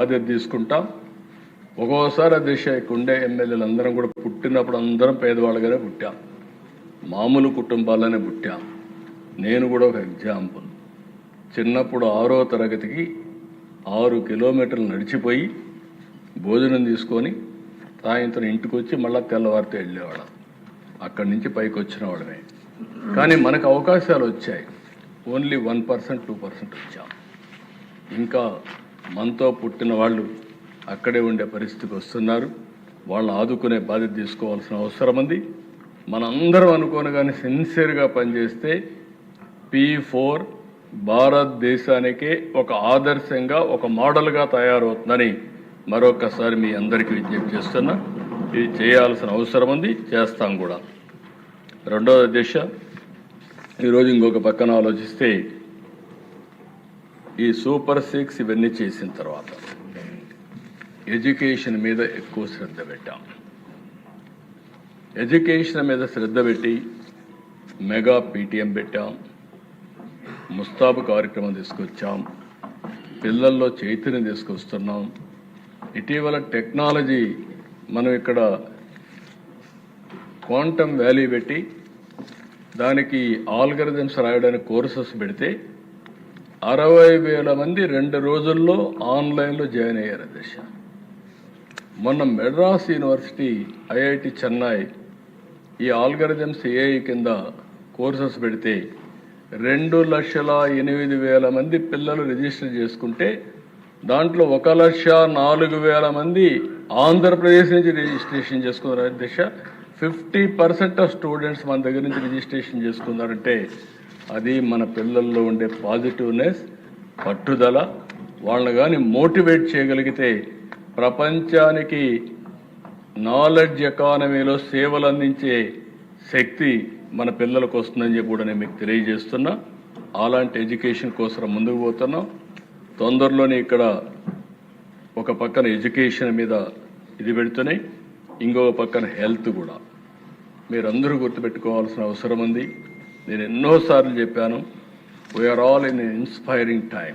బాధ్యత తీసుకుంటాం. ఒక్కోసారి దిశ ఉండే ఎమ్మెల్యేలు అందరం కూడా పుట్టినప్పుడు అందరం పేదవాళ్ళగానే పుట్టాం, మామూలు కుటుంబాలనే పుట్టాం. నేను కూడా ఒక ఎగ్జాంపుల్. చిన్నప్పుడు 6వ తరగతికి 6 కిలోమీటర్లు నడిచిపోయి భోజనం తీసుకొని సాయంత్రం ఇంటికి వచ్చి మళ్ళీ తెల్లవారితో వెళ్ళేవాళ్ళం. అక్కడి నుంచి పైకి వచ్చిన వాళ్ళమే. కానీ మనకు అవకాశాలు వచ్చాయి. ఓన్లీ 1%, 2% వచ్చాం. ఇంకా మనతో పుట్టిన వాళ్ళు అక్కడే ఉండే పరిస్థితికి వస్తున్నారు. వాళ్ళని ఆదుకునే బాధ్యత తీసుకోవాల్సిన అవసరం ఉంది. మనందరం అనుకోని కానీ సిన్సియర్గా పనిచేస్తే P4 భారతదేశానికే ఒక ఆదర్శంగా, ఒక మోడల్గా తయారవుతుందని మరొకసారి మీ అందరికీ విజ్ఞప్తి చేస్తున్నా. ఇది చేయాల్సిన అవసరం ఉంది, చేస్తాం కూడా. రెండవ దిశ, ఈరోజు ఇంకొక పక్కన ఆలోచిస్తే ఈ సూపర్ 6 ఇవన్నీ చేసిన తర్వాత ఎడ్యుకేషన్ మీద ఎక్కువ శ్రద్ధ పెట్టాం. ఎడ్యుకేషన్ మీద శ్రద్ధ పెట్టి మెగా PTM పెట్టాం, ముస్తాబు కార్యక్రమం తీసుకొచ్చాం, పిల్లల్లో చైతన్యం తీసుకొస్తున్నాం. ఇటీవల టెక్నాలజీ మనం ఇక్కడ క్వాంటమ్ వాల్యూ పెట్టి దానికి ఆల్గరిథమ్స్ రాయడానికి కోర్సెస్ పెడితే 60,000 మంది 2 రోజుల్లో ఆన్లైన్లో జాయిన్ అయ్యారు. దశ మొన్న మెడ్రాస్ యూనివర్సిటీ, IIT చెన్నై ఈ ఆల్గరిథమ్స్ AI కింద కోర్సెస్ పెడితే 2,08,000 మంది పిల్లలు రిజిస్టర్ చేసుకుంటే దాంట్లో 1,04,000 మంది ఆంధ్రప్రదేశ్ నుంచి రిజిస్ట్రేషన్ చేసుకున్నారు. దిశ 50% ఆఫ్ స్టూడెంట్స్ మన దగ్గర నుంచి రిజిస్ట్రేషన్ చేసుకున్నారంటే అది మన పిల్లల్లో ఉండే పాజిటివ్నెస్, పట్టుదల. వాళ్ళని కానీ మోటివేట్ చేయగలిగితే ప్రపంచానికి నాలెడ్జ్ ఎకానమీలో సేవలు అందించే శక్తి మన పిల్లలకు వస్తుందని చెప్పి కూడా నేను మీకు తెలియజేస్తున్నా. అలాంటి ఎడ్యుకేషన్ కోసం ముందుకు పోతున్నాం. తొందరలోనే ఇక్కడ ఒక పక్కన ఎడ్యుకేషన్ మీద ఇది పెడుతున్నాయి, ఇంకొక పక్కన హెల్త్ కూడా. మీరందరూ గుర్తుపెట్టుకోవాల్సిన అవసరం ఉంది. నేను ఎన్నోసార్లు చెప్పాను, we're all in inspiring time.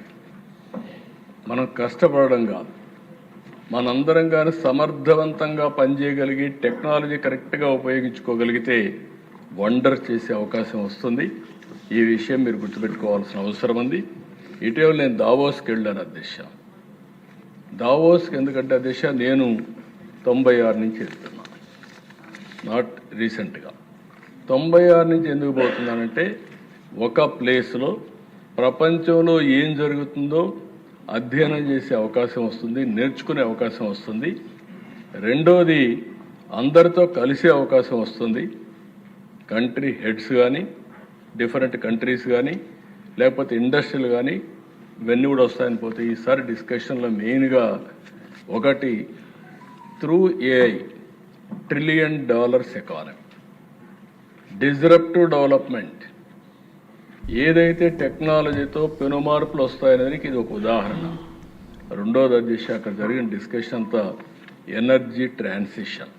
మనం కష్టపడడం కాదు, మనందరం కానీ సమర్థవంతంగా పనిచేయగలిగి టెక్నాలజీ కరెక్ట్గా ఉపయోగించుకోగలిగితే వండర్ చేసే అవకాశం వస్తుంది. ఈ విషయం మీరు గుర్తుపెట్టుకోవాల్సిన అవసరం ఉంది. ఇటీవల నేను దావోస్కి వెళ్ళాను అధ్యక్ష. దావోస్కి ఎందుకంటే అధ్యక్ష నేను 96 నుంచి వెళ్తున్నాను, నాట్ రీసెంట్గా. 96 నుంచి ఎందుకు పోతున్నానంటే ఒక ప్లేస్లో ప్రపంచంలో ఏం జరుగుతుందో అధ్యయనం చేసే అవకాశం వస్తుంది, నేర్చుకునే అవకాశం వస్తుంది. రెండోది అందరితో కలిసే అవకాశం వస్తుంది. కంట్రీ హెడ్స్ కానీ, డిఫరెంట్ కంట్రీస్ కానీ, లేకపోతే ఇండస్ట్రీలు కానీ ఇవన్నీ కూడా వస్తాయని పోతే ఈసారి డిస్కషన్లో మెయిన్గా ఒకటి through AI $1 trillion economy, disruptive development. ఏదైతే టెక్నాలజీతో పెనుమార్పులు వస్తాయనేదానికి ఇది ఒక ఉదాహరణ. రెండోది అధ్యక్ష అక్కడ జరిగిన డిస్కషన్ అంతా ఎనర్జీ ట్రాన్సిషన్.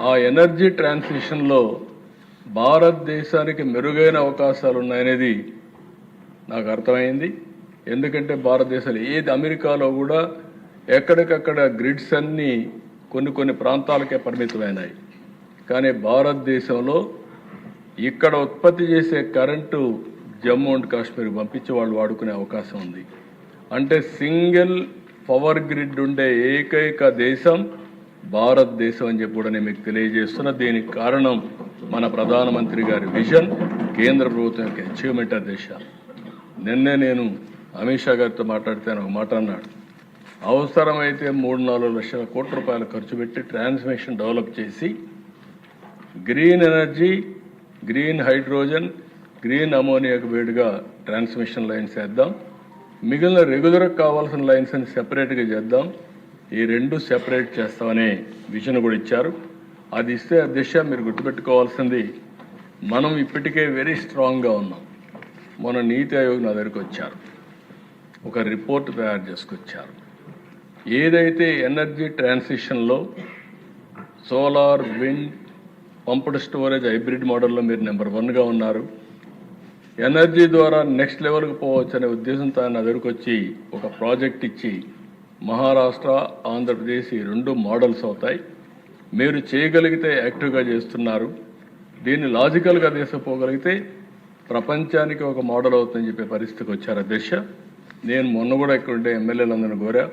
ఆ ఎనర్జీ ట్రాన్సిషన్లో భారతదేశానికి మెరుగైన అవకాశాలు ఉన్నాయనేది నాకు అర్థమైంది. ఎందుకంటే భారతదేశంలో ఏది అమెరికాలో కూడా ఎక్కడికక్కడ గ్రిడ్స్ అన్నీ కొన్ని ప్రాంతాలకే పరిమితమైనాయి. కానీ భారతదేశంలో ఇక్కడ ఉత్పత్తి చేసే కరెంటు జమ్మూ అండ్ కాశ్మీర్ పంపించి వాళ్ళు వాడుకునే అవకాశం ఉంది. అంటే సింగిల్ పవర్ గ్రిడ్ ఉండే ఏకైక దేశం భారతదేశం అని చెప్పి కూడా నేను మీకు తెలియజేస్తున్నా. దీనికి కారణం మన ప్రధానమంత్రి గారి విజన్, కేంద్ర ప్రభుత్వం యొక్క అచీవ్మెంట్. దేశ నిన్నే నేను అమిత్ షా గారితో మాట్లాడితే ఒక మాట అన్నాడు, అవసరమైతే 3-4 లక్షల కోట్ల రూపాయలు ఖర్చు పెట్టి ట్రాన్స్మిషన్ డెవలప్ చేసి green energy, green hydrogen, green అమోనియాకు వేడిగా ట్రాన్స్మిషన్ లైన్స్ వేద్దాం, మిగిలిన రెగ్యులర్గా కావాల్సిన లైన్స్ అని సెపరేట్గా చేద్దాం. ఈ 2 సెపరేట్ చేస్తామనే విజన్ కూడా ఇచ్చారు. అది ఇస్తే దిశ మీరు గుర్తుపెట్టుకోవాల్సింది, మనం ఇప్పటికే వెరీ స్ట్రాంగ్గా ఉన్నాం. మన నీతి ఆయోగ్ నా దగ్గరికి వచ్చారు, ఒక రిపోర్ట్ తయారు చేసుకొచ్చారు. ఏదైతే ఎనర్జీ ట్రాన్సిషన్లో solar, wind, pumped storage, hybrid మోడల్లో మీరు నెంబర్ 1గా ఉన్నారు. ఎనర్జీ ద్వారా నెక్స్ట్ లెవెల్కి పోవచ్చు అనే ఉద్దేశంతో ఆయన దగ్గరికి వచ్చి ఒక ప్రాజెక్ట్ ఇచ్చి మహారాష్ట్ర, ఆంధ్రప్రదేశ్ ఈ 2 మోడల్స్ అవుతాయి. మీరు చేయగలిగితే యాక్టివ్గా చేస్తున్నారు. దీన్ని లాజికల్గా తీసుకుపోగలిగితే ప్రపంచానికి ఒక మోడల్ అవుతుందని చెప్పే పరిస్థితికి వచ్చారు అధ్యక్ష. నేను మొన్న కూడా ఇక్కడ ఉండే ఎమ్మెల్యేలందరినీ కోరా,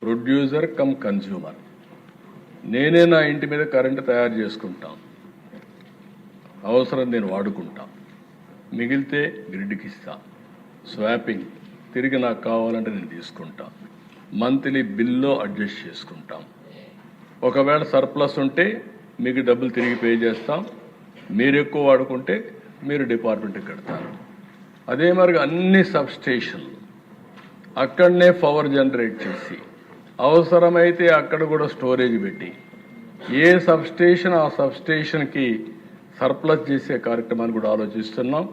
ప్రొడ్యూసర్ కమ్ కన్జ్యూమర్. నేనే నా ఇంటి మీద కరెంటు తయారు చేసుకుంటాను, అవసరం నేను వాడుకుంటాను, మిగిలితే గ్రిడ్కి ఇస్తా, స్వాపింగ్ తిరిగి నాకు కావాలంటే నేను తీసుకుంటాను, మంత్లీ బిల్లో అడ్జస్ట్ చేసుకుంటాం. ఒకవేళ సర్ప్లస్ ఉంటే మీకు డబ్బులు తిరిగి పే చేస్తాం, మీరు ఎక్కువ వాడుకుంటే మీరు డిపార్ట్మెంట్కి కడతారు. అదే మరిగా అన్ని సబ్స్టేషన్లు అక్కడనే పవర్ జనరేట్ చేసి అవసరమైతే అక్కడ కూడా స్టోరేజ్ పెట్టి ఏ సబ్స్టేషన్ ఆ సబ్స్టేషన్కి సర్ప్లస్ చేసే కార్యక్రమాన్ని కూడా ఆలోచిస్తున్నాం.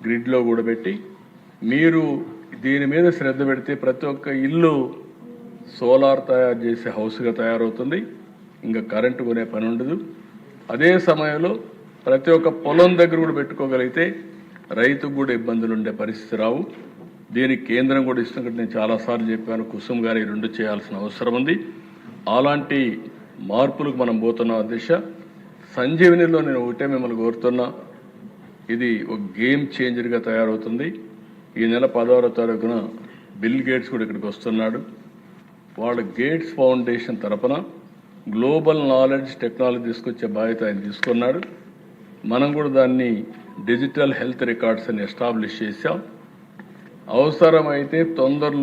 గ్రిడ్లో కూడా పెట్టి మీరు దీని మీద శ్రద్ధ పెడితే ప్రతి ఒక్క ఇల్లు సోలార్ తయారు చేసే హౌస్గా తయారవుతుంది. ఇంకా కరెంటు కొనే పని ఉండదు. అదే సమయంలో ప్రతి ఒక్క పొలం దగ్గర కూడా పెట్టుకోగలిగితే రైతుకు కూడా ఇబ్బందులు ఉండే పరిస్థితి రావు. దీనికి కేంద్రం కూడా ఇస్తున్నట్టు నేను చాలాసార్లు చెప్పాను. కుసుమ్ గారు ఈ 2 చేయాల్సిన అవసరం ఉంది. అలాంటి మార్పులకు మనం పోతున్నాం అధ్యక్ష. సంజీవనిలో నేను ఒకటే మిమ్మల్ని కోరుతున్నా, ఇది ఒక గేమ్ చేంజర్గా తయారవుతుంది. ఈ నెల 10వ తారీఖున బిల్ గేట్స్ కూడా ఇక్కడికి వస్తున్నాడు. వాళ్ళ గేట్స్ ఫౌండేషన్ తరపున గ్లోబల్ నాలెడ్జ్ టెక్నాలజీ తీసుకొచ్చే బాధ్యత ఆయన తీసుకున్నాడు. మనం కూడా దాన్ని డిజిటల్ హెల్త్ రికార్డ్స్ అని ఎస్టాబ్లిష్ చేశాం. అవసరమైతే తొందరలో